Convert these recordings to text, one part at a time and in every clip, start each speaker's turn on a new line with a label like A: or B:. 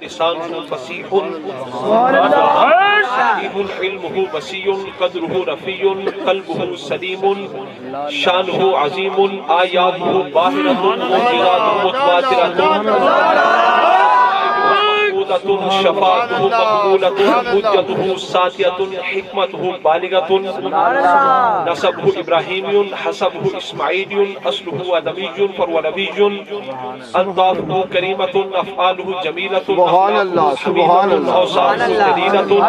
A: लिसानुहु फसीहुन इल्मुहु वसीयुन क़द्रुहु रफ़ीयुन क़ल्बुहु सलीमुन शानुहु अज़ीमुन आयातुहु बाहिरतुन मुज़िरातुन मुतवातिरतुन शफ़ाअतुहु मक़बूलतुन हुज्जतुहु सातियतुन हिकमतुहु बालिगतुन नसबुहु इब्राहीमियुन हसबुहु इस्माईलियुन अस्लुहु अदमियुन फरवनबियुन अंताफुहु करीमतुन अफ़आलुहु जमीलतुन हमीदतुन औसाफुहु जलीलतुन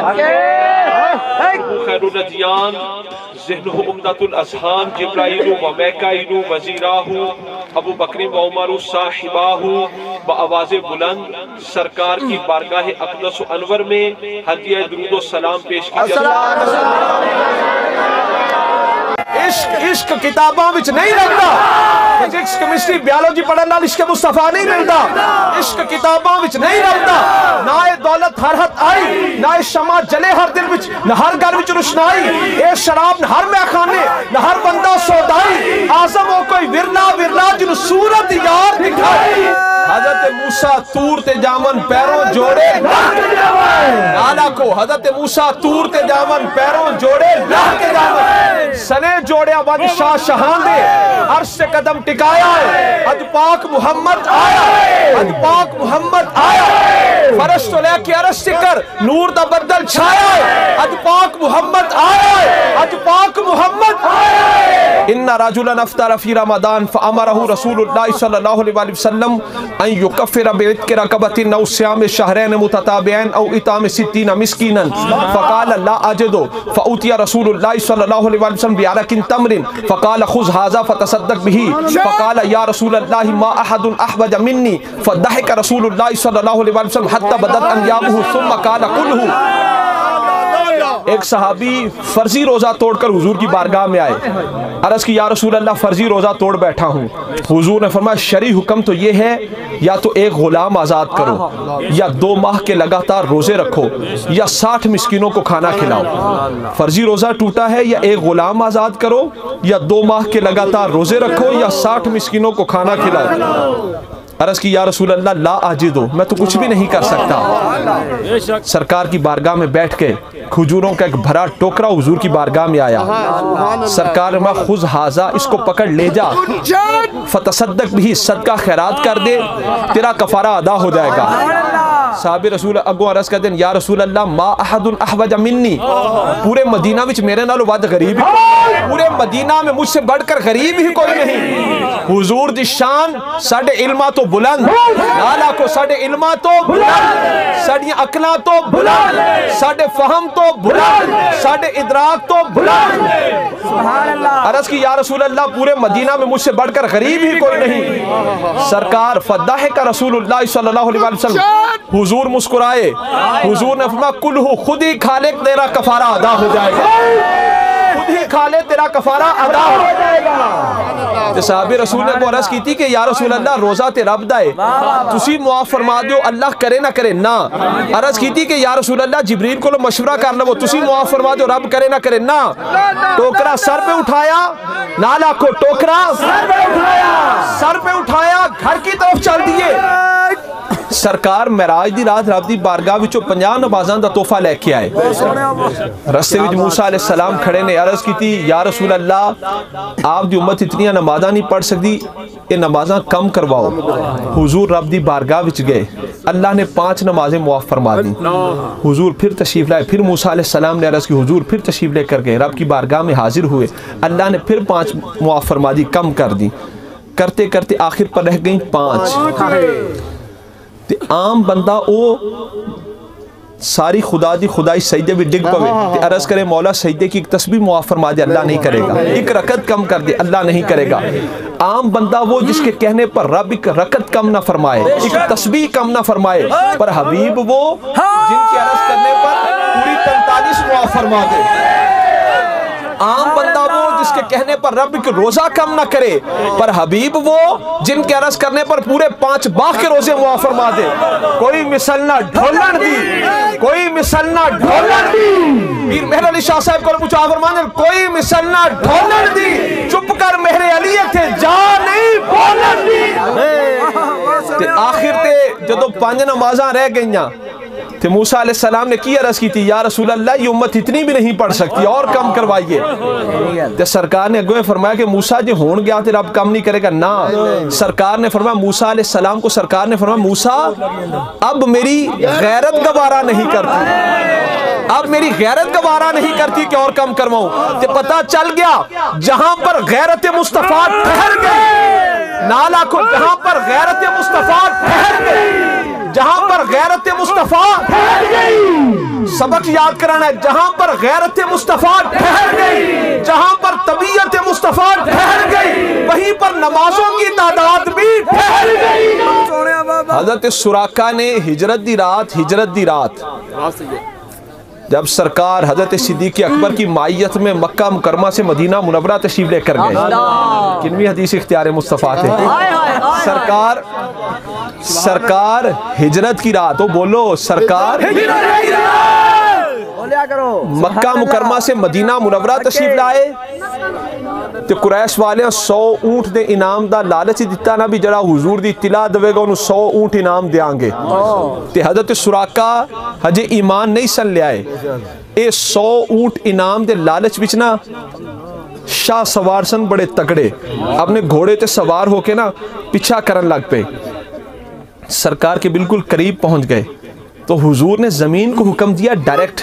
A: खैरुल अदियान ज़िहनुहु उम्दतुल अज़हान जिब्राईलु व मीकाईलु वज़ीराहु अबू बकर व उमर साहिबाहु बआवाज़े बुलंद सरकार की बारगाह अक़दस अनवर में हदिया दुरूद व सलाम पेश किया।
B: इश्क किताबों विच नहीं रखता। फिजिक्स केमिस्ट्री बायोलॉजी पढ़ने नाल इश्क मुस्तफा नहीं मिलता। इश्क किताबों विच नहीं रखता। ना ये दौलत हर हद आई, ना ये शमा जले हर दिल विच, ना हर घर विच रुशनाई, ये शराब न हर मैखाने, न हर बंदा सौदाई, आज़म हो कोई विरला विरला जिन सूरत यार दिखाई। हज़रत मूसा तूर ते जामन पैरों जोड़े नाला को, हज़रत मूसा तूर ते जामन पैरों जोड़े लाह के जामन सने जोड़े वज शाह शहां दे अर्श से कदम टिकाया है। अज पाक मुहम्मद आया है, अज पाक मुहम्मद आया है। फरश तो लेके अरश सिकर नूर दा बदल छाया है। अज पाक मुहम्मद आया है, अज पाक मुहम्मद आया है। इन्ना रजुलन अफ्तर फी रमदान फअमरहु रसूलुल्लाह सल्लल्लाहु अलैहि वसल्लम अन युकफ्फिर बिइत्क़ि रक़बतिन औ सियाम शहरैन मुतताबिऐन औ इताम सित्तीन मिस्कीनन फ़क़ाल ला अजिदु फ़उतिया रसूलुल्लाह सल्लल्लाहु अलैहि वसल्लम बिअरक़िन तमरिन फ़क़ाल खुज़ हाज़ा फ़तसद्दक़ बिही फ़क़ाल या रसूलल्लाह मा अहदुन अहवज मिन्नी फ़दहक रसूलुल्लाह सल्लल्लाहु अलैहि वसल्लम हत्ता बदत अन्याबुहु सुम्मा क़ाल कुलहु। एक सहाबी फर्जी रोजा तोड़कर हुजूर की बारगाह में आए। अर्ज़ की या रसूल अल्लाह फर्जी रोजा तोड़ बैठा हूँ। हुजूर ने फरमाया शरई हुक्म तो ये है या तो एक गुलाम आज़ाद करो, या 2 माह के लगातार रोजे रखो, या 60 मिस्कीनों को खाना खिलाओ। फर्जी रोजा टूटा है, या एक गुलाम आज़ाद करो, या 2 माह के लगातार रोजे रखो, या 60 मिस्कीनों को खाना खिलाओ। अर्ज़ की या रसूल अल्लाह ला आजिदो, मैं तो कुछ भी नहीं कर सकता। सरकार की बारगाह में बैठ के खजूरों का एक भरा टोकरा हुजूर की बारगाह में आया। सरकार में खुज़ हाज़ा, इसको पकड़ ले जा, फतसद्दक़ भी, सदका खैरात कर दे, तेरा कफारा अदा हो जाएगा। साहब रसूल अगो अर्ज़ करते हैं या रसूल अल्लाह मा अहदुन अहवज मिन्नी, पूरे मदीना विच मेरे नालों वध गरीब, पूरे मदीना में मुझसे बढ़कर गरीब ही कोई नहीं। हुजूर दी शान साडे इल्मा तो बुलंद, नाला को साडे इल्मा तो बुलंद, साडियां अकलां तो बुलंद, साडे फहम तो बुलंद, साडे इदराक तो बुलंद। अर्ज़ की या रसूल अल्लाह पूरे मदीना में मुझसे बढ़कर गरीब ही कोई नहीं। सरकार फदाहिक रसूलुल्लाह सल्लल्लाहु अलैहि वसल्लम, हुजूर मुस्कुराए। हुजूर ने फरमाया कुल्हू, खुद ही खा ले, तेरा कफारा अदा हो जाएगा, खुद ही खा ले, तेरा कफारा अदा हो जाएगा। साहबे रसूल ने को अर्ज़ की थी कि या रसूल अल्लाह रोजा ते रब दा है, तुसी मुआफ फरमा दो, अल्लाह करे ना करे ना। अर्ज़ की थी कि या रसूल अल्लाह जिब्रील को मशवरा कर लो, तुसी मुआफ फरमा दो, रब करे ना करे ना। टोकरा सर पे उठाया, नाला को टोकरा सर पे उठाया, घर की तरफ चल दिए। सरकार महराज दी रात रब दी बारगाह विचों 50 नमाज़ां दा तोहफा लेके आए। रस्ते विच मूसा अलैहि सलाम खड़े ने, अर्ज़ की थी या रसूल अल्लाह आप दी उम्मत इतनी नमाज़ां नहीं पढ़ सकती, ये नमाज़ां कम करवाओ। हुजूर रब दी बारगाह विच गए, अल्लाह ने 5 नमाजें मुआफ़ फरमा दी। हुजूर फिर तशरीफ लाए, फिर मूसा अलैहि सलाम ने अर्ज़ की, हुजूर फिर तशरीफ लेकर गए, रब की बारगाह में हाजिर हुए, अल्लाह ने फिर 5 मुआफ़ फरमा दी, कम कर दी। करते करते आखिर पर रह गई 5। ते आम बंदा ओ सारी खुदा दी खुदाई सजदे भी डिग पवे, अर्ज़ करे मौला सजदे की एक तस्बीह मुआफ़ फरमा दे, अल्लाह नहीं करेगा। एक रकत कम कर दे, अल्लाह नहीं करेगा। आम बंदा वो जिसके कहने पर रब एक रकत कम ना फरमाए, एक तस्बीह कम ना फरमाए, पर हबीब वो जिनके अर्ज़ करने पर पूरी 43 मुआफ़ फरमा दे। आम बंदा वो जिसके कहने पर रब के रोजा कम ना करे, पर हबीब वो जिनके अर्ज़ करने पर पूरे 5 बाग के रोजे मुआफ़ फरमा दे। कोई मिसल ना ढोलन दी, कोई मिसल ना ढोलन दी। पीर मेहर अली शाह साहब को पूछा फरमाने, कोई मिसल ना ढोलन दी, चुप कर मेहरे अली थे जा नहीं बोलन दी। ते आखिर ते जदों 5 नमाज़ां रह गईयां ते मूसा अलैहिस्सलाम ने की अर्ज़ की थी, या रसूल अल्लाह ये उम्मत इतनी भी नहीं पढ़ सकती, और कम करवाइए। ते सरकार ने अगों फरमाया कि मूसा जी होन गया तो रब कम नहीं करेगा ना। सरकार ने फरमाया मूसा अलैहिस्सलाम को, सरकार ने फरमाया मूसा अब मेरी गैरत गवारा नहीं करती, अब मेरी गैरत गवारा नहीं करती कि और कम करवाऊं। ते पता चल गया जहां पर गैरत मुस्तफा ठहर गई, ना लाखों, जहां पर गैरत मुस्तफा ठहर गई, जहां पर गैरत मुस्तफा ठहर गई, सबक याद कराना है, जहां पर गैरत मुस्तफा ठहर गई, जहां पर तबीयत मुस्तफा ठहर गई, वहीं पर नमाजों की तादाद भी ठहर गई। हजरत सुराका ने हिजरत दी रात जब सरकार हजरत सिद्दीक़ अकबर की मायत में मक्का मुकरमा से मदीना मुनव्वरा तशरीफ लेकर गए, किनवी हदीस इख्तियार मुस्तफ़ा थे, सरकार हिजरत की रात, तो बोलो सरकार मक्का मुकरमा से मदीना मुनव्वरा तशरीफ लाए तो कुरैश वाले 100 ऊंट दे इनाम दा लालच दिता ना भी जड़ा हुजूर दी इत्तला देवेगा उन्हें 100 ऊंट इनाम देंगे। ते हजरत सुराका हजे ईमान नहीं सन लिया, ये 100 ऊंट इनाम दे लालच विच ना शाह सवार सन बड़े तगड़े, अपने घोड़े ते सवार होके ना पीछा करन लग पे, सरकार के बिल्कुल करीब पहुंच गए तो हुजूर ने जमीन को हुक्म दिया डायरेक्ट,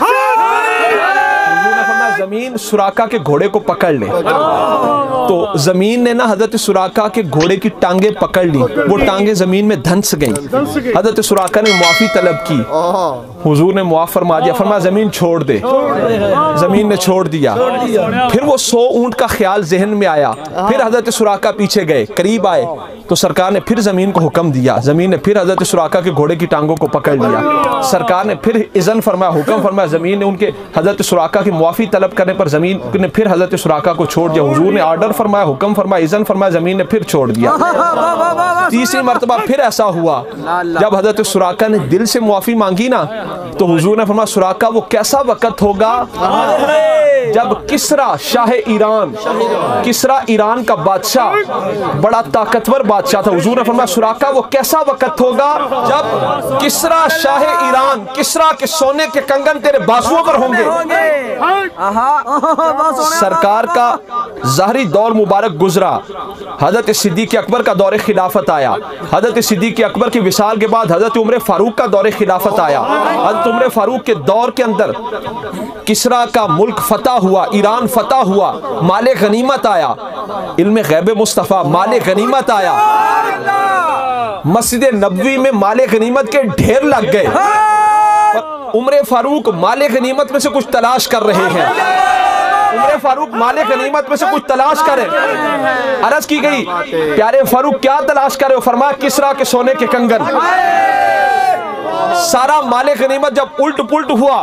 B: जमीन सुराका के घोड़े को पकड़ ले। तो जमीन ने ना हजरत सुराका के घोड़े की टांगे पकड़ ली, वो टांगे जमीन में धंस गई। हजरत सुराका ने मुआफी तलब की, हुजूर ने मुआफ फरमा दिया, फरमाया जमीन छोड़ दे, जमीन ने छोड़ दिया। फिर वो 100 ऊंट का ख्याल जहन में आया, फिर हजरत सुराका पीछे गए, करीब आए तो सरकार ने फिर जमीन को हुक्म दिया, जमीन ने फिर हजरत सुराका के घोड़े की टांगों को पकड़ लिया। सरकार ने फिर इज़न फरमाया, हुक्म फरमाया, जमीन ने उनके हजरत सुराका की मुआफी तलब करने पर जमीन ने फिर हजरत सुराका को छोड़ दिया। हुजूर ने आर्डर फरमाया, हुक्म फरमाया, इज़न फरमाया, जमीन ने फिर छोड़ दिया। तीसरी मर्तबा फिर ऐसा हुआ, जब हजरत सुराका ने दिल से मुआफी मांगी ना तो हुजूर ने फरमाया, सुराका वो कैसा वक्त होगा जब किसरा शाह ईरान, किसरा ईरान का बादशाह, बड़ा ताकतवर बादशाह था, हुजूर ने फरमाया सुराका वो कैसा वक्त होगा जब किसरा शाह ईरान, किसरा के सोने के कंगन तेरे बाजुओं पर होंगे। सरकार का ज़ाहरी दौर मुबारक गुजरा, हजरत सिद्दीक़ अकबर का दौर खिलाफत आया, हजरत सिद्दीक़ अकबर के विसाल के बाद हजरत उमर फारूक का दौर खिलाफत आया। हजरत उमर फारूक के दौर के अंदर किसरा का मुल्क फतह हुआ, ईरान फतह हुआ, माले गनीमत आया, इल्म गैब मुस्तफ़ा माले गनीमत आया, मस्जिद नबवी में माले गनीमत के ढेर लग गए। उमर फारूक माले गनीमत में से कुछ तलाश कर रहे हैं, उमर फारूक माले गनीमत में से कुछ तलाश करें। अर्ज की गई, प्यारे फारूक क्या तलाश करे? फरमाया किसरा के सोने के कंगन। सारा माले गनीमत जब उल्ट पुल्ट हुआ,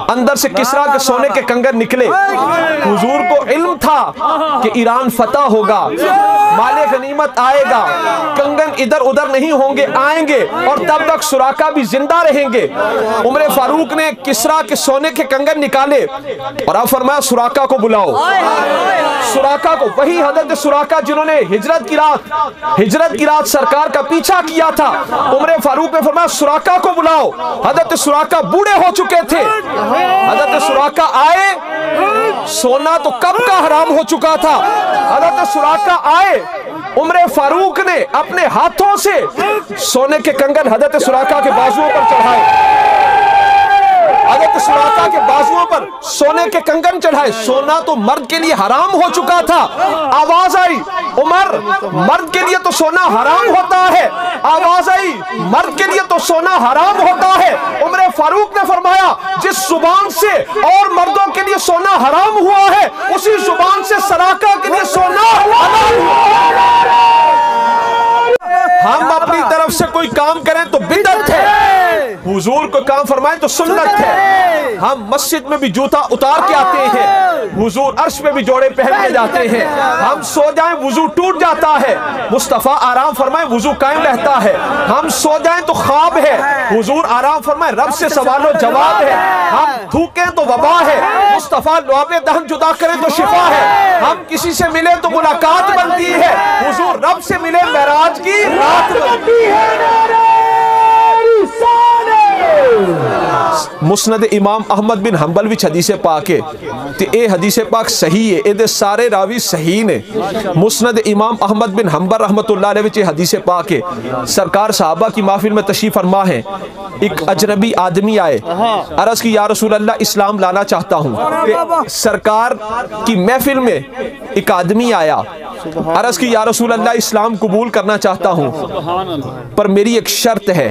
B: अंदर से किसरा के सोने के कंगन निकले। हुजूर को इल्म था कि ईरान फतह होगा, माले गनीमत आएगा, कंगन इधर उधर नहीं होंगे, आएंगे और तब तक सुराका भी जिंदा रहेंगे। उमर फारूक ने किसरा के सोने के कंगन निकाले और अब फरमाया सुराका को बुलाओ, सुराका को। वही हजरत सुराका जिन्होंने हिजरत की रात सरकार का पीछा किया था। उमर फारूक ने फरमाया सुराका को बुलाओ। हजरत सुराका बूढ़े हो चुके थे, हजरत सुराका आए, सोना तो कब का हराम हो चुका था। हजरत सुराका आए, उमर फारूक ने अपने हाथों से सोने के कंगन हजरत सुराका के बाजुओं पर चढ़ाए, हजरत सुराका के बाजुओं पर सोने के कंगन चढ़ाए। सोना तो मर्द के लिए हराम हो चुका था। आवाज आई, उमर मर्द के लिए तो सोना हराम होता है। आवाज आई, मर्द के लिए तो सोना हराम होता है। उमर फारूक ने फरमाया जिस जुबान से और मर्दों के लिए सोना हराम हुआ है, उसी जुबान से सराका के लिए सोना हलाल हुआ। हम अपनी तरफ से कोई काम करें तो बिदअत है, हुजूर को काम फरमाए तो सुन्नत है। हम मस्जिद में भी जूता उतार के आते हैं, हुजूर अर्श पे भी जोड़े पहन के जाते हैं। हम सो जाएं वुजू टूट जाता है, मुस्तफ़ा आराम फरमाए वुजू कायम रहता है। हम सो जाएं तो ख्वाब है, हुजूर आराम फरमाए रब से सवालो जवाब है। हम थूकें तो वबा है, मुस्तफ़ा लुआबे दहन जुदा करे तो शिफा है। हम किसी से मिले तो मुलाकात बनती है, हुजूर रब से मिले मेराज की रात बनती है। मुस्नद इमाम अहमद बिन हंबल विच हदीसे पाक है ते ए हदीसे पाक सही है, एदे सारे रावी सही ने। मुस्नद इमाम अहमद बिन हंबल रहमतुल्लाह अलैह विच हदीसे पाक है। सरकार साहबा की महफिल में तशरीफ फरमा है, एक अजनबी आदमी आए, अर्ज की या रसूल अल्लाह इस्लाम लाना चाहता हूँ। सरकार की महफिल में एक आदमी आया, अर्ज की या रसूल अल्लाह इस्लाम कबूल करना चाहता हूँ, पर मेरी एक शर्त है,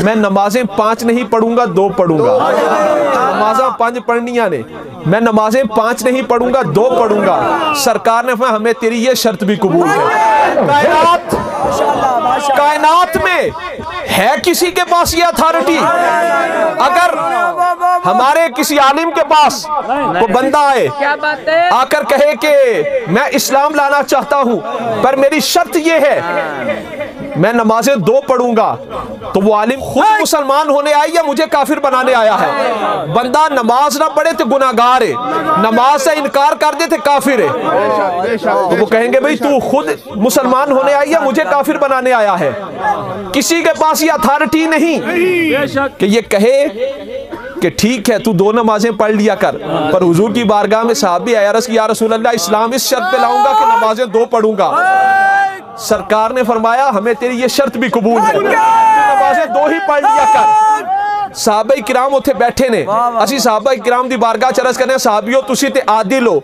B: मैं नमाजें 5 नहीं पढ़ूंगा 2 पढ़ूंगा। नमाज़ें 5 पढ़निया ने, मैं नमाजें 5 नहीं पढ़ूंगा 2 पढ़ूंगा। सरकार ने कहा हमें तेरी ये शर्त भी कबूल है। कायनात में है किसी के पास ये अथॉरिटी? अगर हमारे किसी आलिम के पास वो बंदा आए आकर कहे कि मैं इस्लाम लाना चाहता हूं पर मेरी शर्त ये है मैं नमाजें 2 पढ़ूंगा, तो वो आलिम खुद मुसलमान होने आया या मुझे काफिर बनाने आया है? बंदा नमाज ना पढ़े तो गुनाहगार है, नमाज से इनकार कर दे तो काफिर है। तो वो कहेंगे भाई तू खुद मुसलमान होने आई या मुझे काफिर बनाने आया है? किसी के पास ये अथॉरिटी नहीं कि ये कहे कि ठीक है तू 2 नमाजें पढ़ लिया कर। पर हुजूर की बारगाह में साहबी आया, अर्ज़ की या रसूल अल्लाह इस्लाम इस शर्त पे लाऊंगा कि नमाजें 2 पढ़ूंगा। सरकार ने फरमाया हमें तेरी ये शर्त भी कबूल है, नमाजें 2 ही पढ़ लिया कर। साहबा किराम उत्थे बैठे ने, असी साहबा किराम दी बारगाह चरस करने, साहबियो तुसी ते आदिल हो,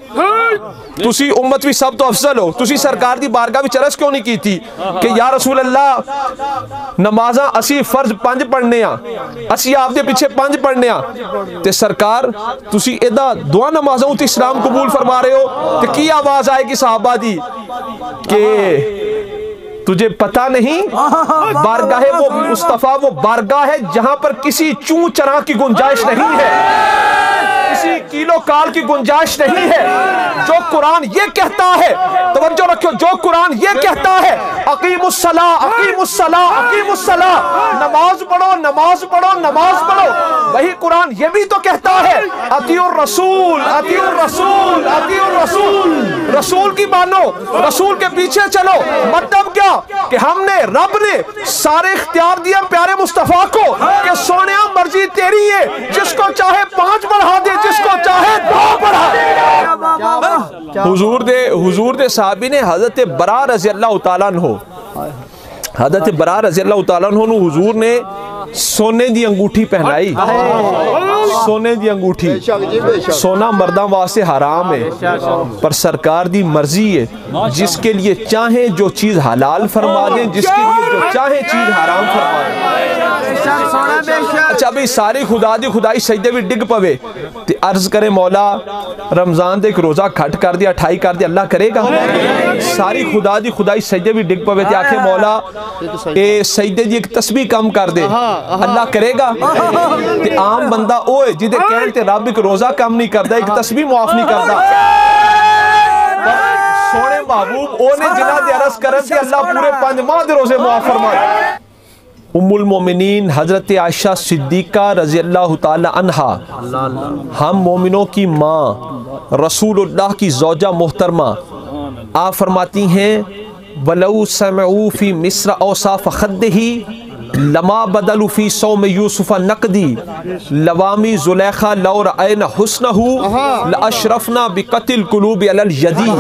B: तुसी उम्मत भी सब तो अफजल हो, तुसी सरकार दी बारगाह भी चरस क्यों नहीं की थी कि या रसूल अल्लाह नमाज़ां असी फर्ज 5 पढ़ने आ, असी आपदे पीछे 5 पढ़ने आ, ते सरकार तुसी एदा 2 नमाज़ों ते इस्लाम कबूल फरमा रहे हो? ते की आवाज आएगी साहबा दी कि तुझे पता नहीं बारगाह वो मुस्तफा वो बारगाह है जहां पर किसी चूं चरा की गुंजाइश नहीं है, किसी कीलो काल की गुंजाइश नहीं है। जो कुरान ये कहता है, तवज्जो रखो, जो कुरान ये कहता है अकीमुस्सला अकीमुस्सला अकीमुस्सला, नमाज पढ़ो नमाज पढ़ो नमाज पढ़ो, वही कुरान ये भी तो कहता है अतियुर रसूल अतियुर रसूल अतियुर रसूल, रसूल की मानो, रसूल के पीछे चलो। मतलब क्या कि हमने रब ने सारे इख्तियार दिए प्यारे मुस्तफा को कि सोनिया मर्जी तेरी है, जिसको चाहे 5 बढ़ा दे, जिसको चाहे 2 बढ़ा दे। हुजूर दे साहबी ने हजरत बरा रज़ी अल्लाह तआला अन्हु, हजरत बरा रज़ी अल्लाह तआला अन्हु हुजूर ने सोने दी अंगूठी पहनाई, सोने दी अंगूठी। सोना मर्दां वास्ते हराम है, पर सरकार दी मर्जी है, जिसके लिए चाहे जो चीज हलाल फरमा दें, जिसके लिए जो चाहे चीज हराम फरमा दें। अच्छा भाई सारी खुदा दी खुदाई सजदे भी डिग पवे ते अर्ज करे मौला रमजान दे एक रोजा खट कर दिया 28 कर दिया, अल्लाह करेगा? सारी खुदा दी खुदाई सजदे भी डिग पवे ते आखे मौला ए सजदे दी एक तस्बीह कम कर दे, अल्लाह करेगा? ते आम बंदा ओए जिदे कहण ते रब एक रोजा कम नहीं करदा, एक तस्बीह माफ नहीं करदा। सोने महबूब ओने जिन्ना दे अर्ज करन ते अल्लाह पूरे 5 माह दे रोजे माफ फरमाए। उम्मुल मोमिनीन हजरत आयशा सिद्दीका रज़ी अल्लाह ताला अन्हा, हम मोमिनों की माँ रसूलुल्लाह की ज़ौजा मोहतरमा, आप फरमाती हैं वलऊ समऊ फी मिस्र औसाफ खद्दही लमा बदलू फी सौम यूसुफ नकदी लवामी जुलेखा लौ रअयना हुस्नहू लअशरफना बिकतिल कुलूब अलल यदी।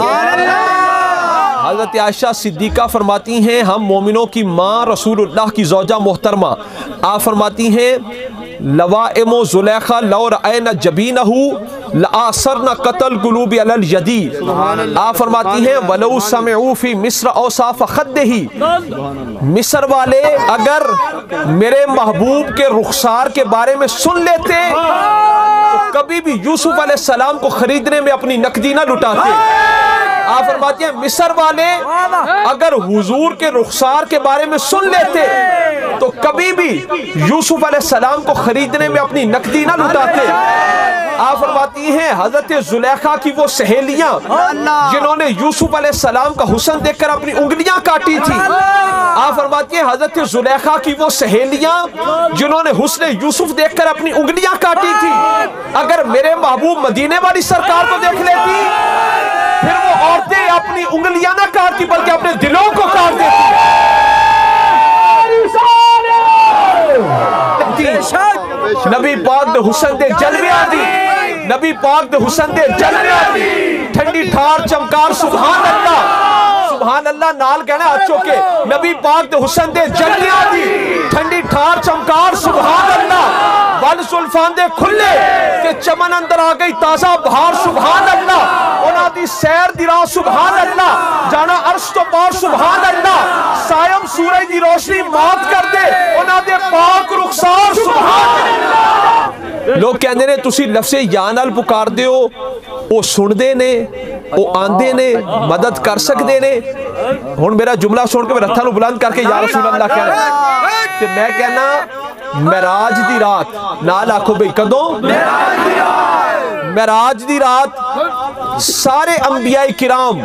B: हज़रत आयशा सिद्दीका फरमाती हैं हम मोमिनों की माँ रसूलुल्लाह की ज़ौजा मोहतरमा, आप फरमाती हैं लवाइमो जुलेखा लौ रअयना जबीनहू लआसरना कतल कुलूब अलल यदी। आप फरमाती हैं वलौ समिऊ फी मिस्र औसाफ खद्दही, मिस्र वाले अगर मेरे महबूब के रुखसार के बारे में सुन लेते तो कभी भी यूसुफ अलैहिस्सलाम को खरीदने में अपनी नकदी ना लुटाते। आप फरमाती हैं मिस्र वाले अगर हुजूर के रुखसार के बारे में सुन लेते तो कभी भी यूसुफ अलैहिस्सलाम को खरीदने में अपनी नकदी ना लुटाते। आप फरमाती हैं हजरत जुलेखा की वो सहेलियां जिन्होंने यूसुफ अलैहिस्सलाम का हुस्न देखकर अपनी उंगलियां काटी थी। आप फरमाती हैं हजरत जुलेखा की वो सहेलियां जिन्होंने हुस्न यूसुफ देखकर अपनी उंगलियां काटी थी। अगर मेरे महबूब मदीने वाली सरकार को देख लेती फिर वो औरतें अपनी उंगलियां ना काटती बल्कि अपने दिलों को काट देती। नबी पाक दे हुस्न दे जलवियां दी, नबी पाक दे हुस्न दे जलवियां दी, ठंडी ठार चमकार सुभान अल्लाह, सुभान अल्लाह नाल कहना हाथ चौके। नबी पाक दे हुस्न दे जलवियां दी, ठंडी ठार चमकार सुभान अल्लाह, बल सुल्फान दे खुले ते चमन अंदर आ गई ताजा बहार सुभान अल्लाह, उन्हां दी सैर दी राह सुभान अल्लाह, जाना अर्श तो पार सुभान अल्लाह, सायम सूरज दी रोशनी मात कर दे उन्हां दे पाक रुखसार सुभान अल्लाह। लोग कहते ने तुसी लफ्ज़े या नाल पुकारदे हो, वो सुनते ने, वो आंदे ने, मदद कर सकते ने। हुण मेरा जुमला सुन के रत्थां नूं बुलंद करके या रसूल अल्लाह कह रहे ते मैं कहना मेराज दी रात नाल आखो भाई कदों मेराज दी रात सारे अंबियाए किराम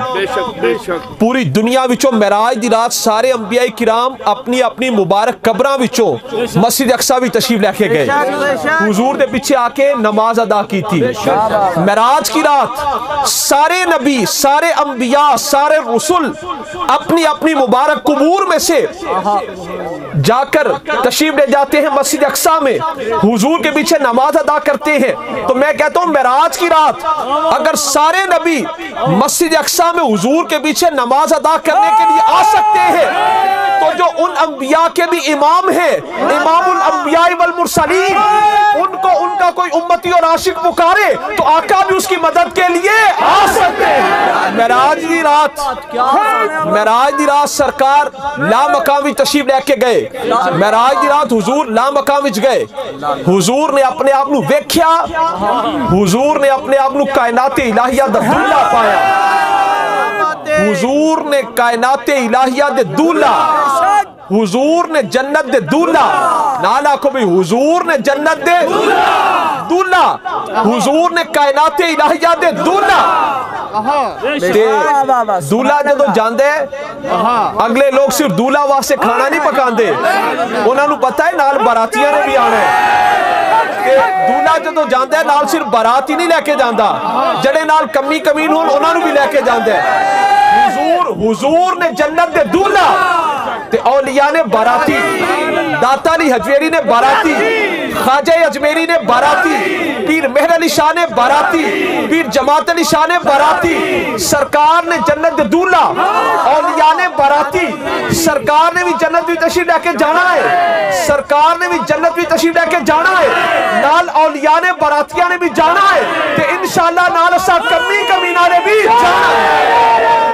B: पूरी दुनिया विचों मेराज दी रात सारे अंबियाए किराम अपनी अपनी मुबारक कब्रां विचों मस्जिद अक्सा भी तशरीफ लेके गए, हुजूर दे पीछे आके नमाज अदा की थी। मेराज की रात सारे नबी, सारे अंबिया, सारे रसूल अपनी अपनी मुबारक कुबूर में से जाकर तशरीफ ले जाते हैं मस्जिद अक्सा में, हुजूर के पीछे नमाज अदा करते हैं। तो मैं कहता हूं मेराज की रात अगर सारे नबी मस्जिद अक्सा में हुजूर के पीछे नमाज अदा करने के लिए आ सकते हैं तो जो उन अंबिया के भी इमाम है, इमामुल अंबिया वल मुरसलीन, उनको उनका कोई उम्मती और आशिक पुकारे तो आका भी उसकी मदद के लिए आ सकते हैं। मेराज दी रात, मेराज दी रात सरकार ला मकामी तशरीफ लेके गए। मेराज दी रात हुजूर ला मकाम विच गए, हुजूर ने अपने आप नूं वेख्या, हुजूर ने अपने आप नूं कायनात इलाहिया दा दूल्हा पाया, हुजूर ने कायनात इलाहिया दे दूल्हा, हुजूर ने जन्नत दे दूल्हा नाल आखो भाई हुजूर ने जन्नत दे दूल्हा, हुजूर ने कायनात इलाहिया दे दूल्हा। दूल्हा जो जांदे अगले लोग सिर्फ दूल्हा वास्ते खाना नहीं पकांदे, उन्हां नूं पता है नाल बारातियां ने भी आना है। दूल्हा जो जांदा है नाल सिर्फ बारात ही नहीं लेके जांदा, जड़े नाल कमी कमीन होण उन्हां नूं भी लेके जांदा है। हुजूर ने जन्नत दे दूल्हा ते औलिया ने बाराती, दाता अली हजवेरी ने बाराती, ख्वाजा अजमेरी ने बाराती, पीर मेहर अली शाह ने बाराती, पीर जमात अली शाह ने बाराती, सरकार ने जन्नत दे दूल्हा, औलिया ने बाराती, सरकार ने भी जन्नत भी तशरीफ लेके जाना है, सरकार ने भी जन्नत भी तशरीफ लेके जाना है, नाल औलिया ने बारातिया ने भी जाना है ते इंशाअल्लाह नाल असा कमी कमीना ने भी जाना है।